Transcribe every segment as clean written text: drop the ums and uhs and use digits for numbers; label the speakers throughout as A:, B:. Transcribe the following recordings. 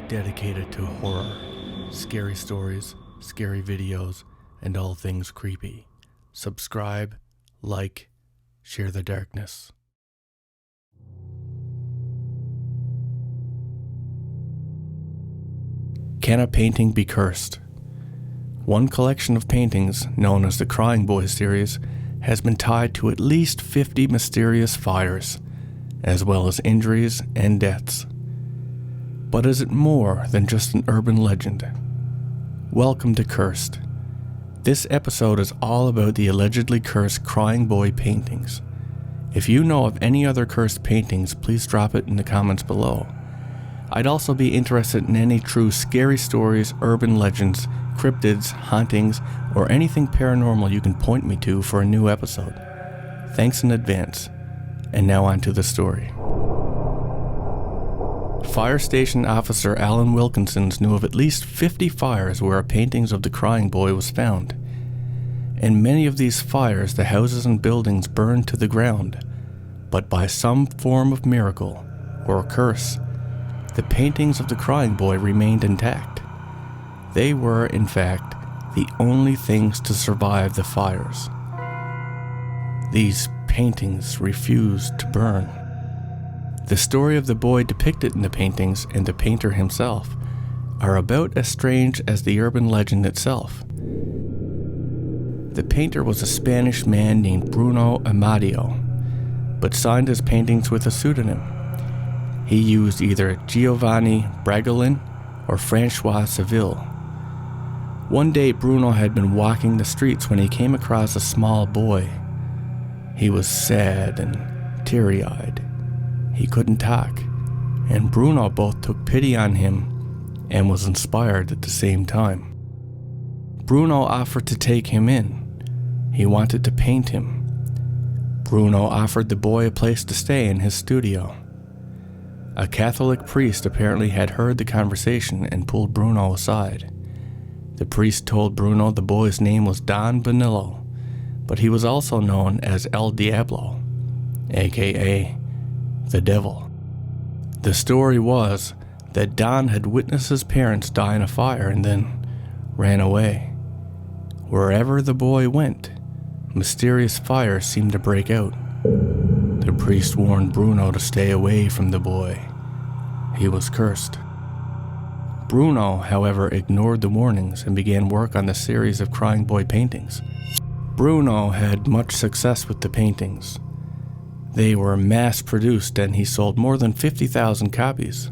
A: dedicated to horror, scary stories, scary videos, and all things creepy. Subscribe, like, share the darkness. Can a painting be cursed? One collection of paintings, known as the Crying Boy series, has been tied to at least 50 mysterious fires, as well as injuries and deaths. But is it more than just an urban legend? Welcome to Curst. This episode is all about the allegedly cursed Crying Boy paintings. If you know of any other cursed paintings, please drop it in the comments below. I'd also be interested in any true scary stories, urban legends, cryptids, hauntings, or anything paranormal you can point me to for a new episode. Thanks in advance. And now on to the story. Fire Station Officer Alan Wilkinsons knew of at least 50 fires where paintings of the Crying Boy was found. In many of these fires, the houses and buildings burned to the ground, but by some form of miracle, or curse, the paintings of the Crying Boy remained intact. They were, in fact, the only things to survive the fires. These paintings refused to burn. The story of the boy depicted in the paintings and the painter himself are about as strange as the urban legend itself. The painter was a Spanish man named Bruno Amado, but signed his paintings with a pseudonym. He used either Giovanni Bragolin or Francois Seville. One day Bruno had been walking the streets when he came across a small boy. He was sad and teary-eyed. He couldn't talk, and Bruno both took pity on him and was inspired at the same time. Bruno offered to take him in. He wanted to paint him. Bruno offered the boy a place to stay in his studio. A Catholic priest apparently had heard the conversation and pulled Bruno aside. The priest told Bruno the boy's name was Don Bonillo, but he was also known as El Diablo, aka the devil. The story was that Don had witnessed his parents die in a fire and then ran away. Wherever the boy went, mysterious fires seemed to break out. The priest warned Bruno to stay away from the boy. He was cursed. Bruno, however, ignored the warnings and began work on the series of Crying Boy paintings. Bruno had much success with the paintings. They were mass-produced and he sold more than 50,000 copies.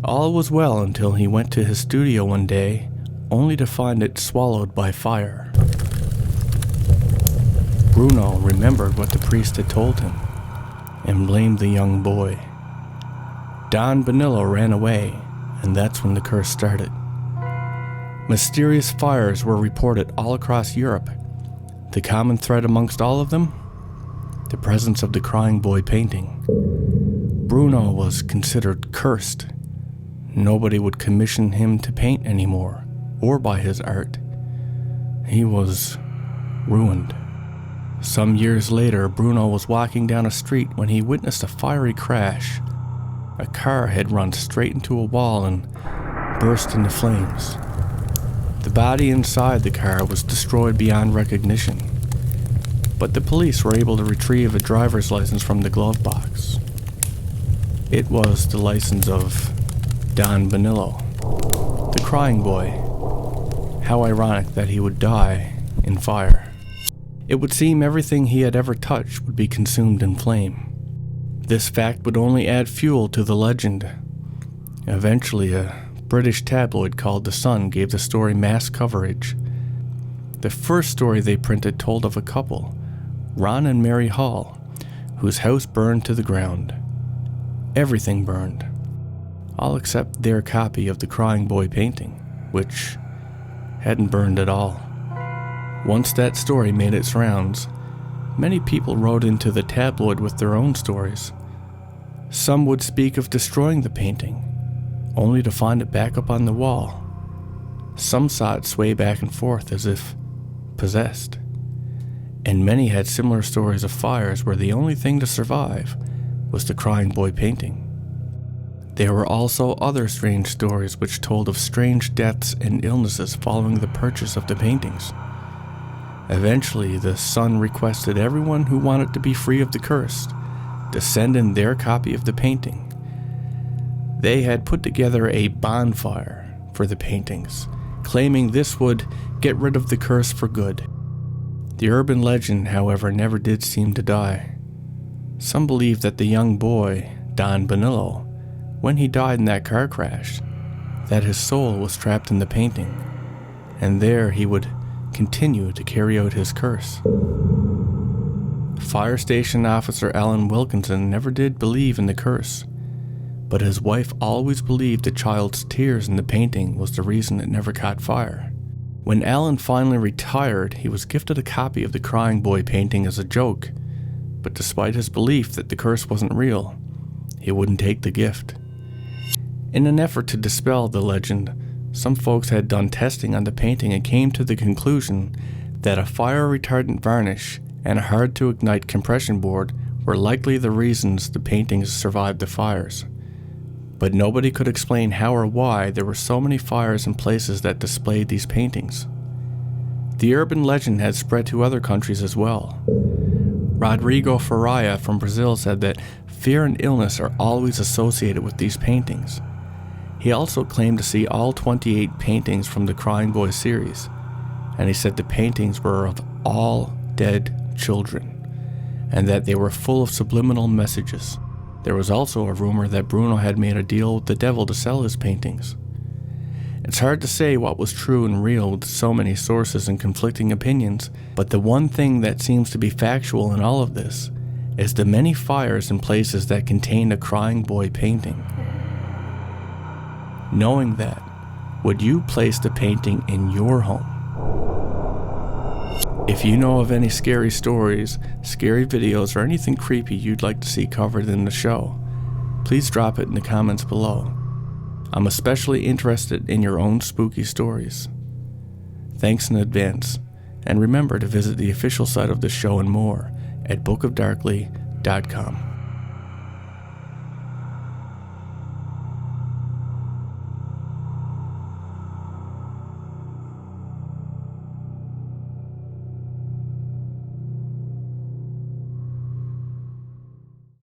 A: All was well until he went to his studio one day, only to find it swallowed by fire. Bruno remembered what the priest had told him and blamed the young boy. Don Bonillo ran away, and that's when the curse started. Mysterious fires were reported all across Europe. The common thread amongst all of them? The presence of the Crying Boy painting. Bruno was considered cursed. Nobody would commission him to paint anymore, or buy his art. He was ruined. Some years later, Bruno was walking down a street when he witnessed a fiery crash. A car had run straight into a wall and burst into flames. The body inside the car was destroyed beyond recognition, but the police were able to retrieve a driver's license from the glove box. It was the license of Don Bonillo, the Crying Boy. How ironic that he would die in fire. It would seem everything he had ever touched would be consumed in flame. This fact would only add fuel to the legend. Eventually, a British tabloid called The Sun gave the story mass coverage. The first story they printed told of a couple, Ron and Mary Hall, whose house burned to the ground. Everything burned, all except their copy of the Crying Boy painting, which hadn't burned at all. Once that story made its rounds, many people wrote into the tabloid with their own stories. Some would speak of destroying the painting, only to find it back up on the wall. Some saw it sway back and forth as if possessed. And many had similar stories of fires where the only thing to survive was the Crying Boy painting. There were also other strange stories which told of strange deaths and illnesses following the purchase of the paintings. Eventually, the son requested everyone who wanted to be free of the curse to send in their copy of the painting. They had put together a bonfire for the paintings, claiming this would get rid of the curse for good. The urban legend, however, never did seem to die. Some believe that the young boy, Don Bonillo, when he died in that car crash, that his soul was trapped in the painting, and there he would continue to carry out his curse. Fire Station Officer Alan Wilkinson never did believe in the curse, but his wife always believed the child's tears in the painting was the reason it never caught fire. When Alan finally retired, he was gifted a copy of the Crying Boy painting as a joke, but despite his belief that the curse wasn't real, he wouldn't take the gift. In an effort to dispel the legend, some folks had done testing on the painting and came to the conclusion that a fire-retardant varnish and a hard-to-ignite compression board were likely the reasons the paintings survived the fires. But nobody could explain how or why there were so many fires in places that displayed these paintings. The urban legend had spread to other countries as well. Rodrigo Faria from Brazil said that fear and illness are always associated with these paintings. He also claimed to see all 28 paintings from the Crying Boy series, and he said the paintings were of all dead children, and that they were full of subliminal messages. There was also a rumor that Bruno had made a deal with the devil to sell his paintings. It's hard to say what was true and real with so many sources and conflicting opinions, but the one thing that seems to be factual in all of this is the many fires in places that contained a Crying Boy painting. Knowing that, would you place the painting in your home? If you know of any scary stories, scary videos, or anything creepy you'd like to see covered in the show, please drop it in the comments below. I'm especially interested in your own spooky stories. Thanks in advance, and remember to visit the official site of the show and more at bookofdarkly.com.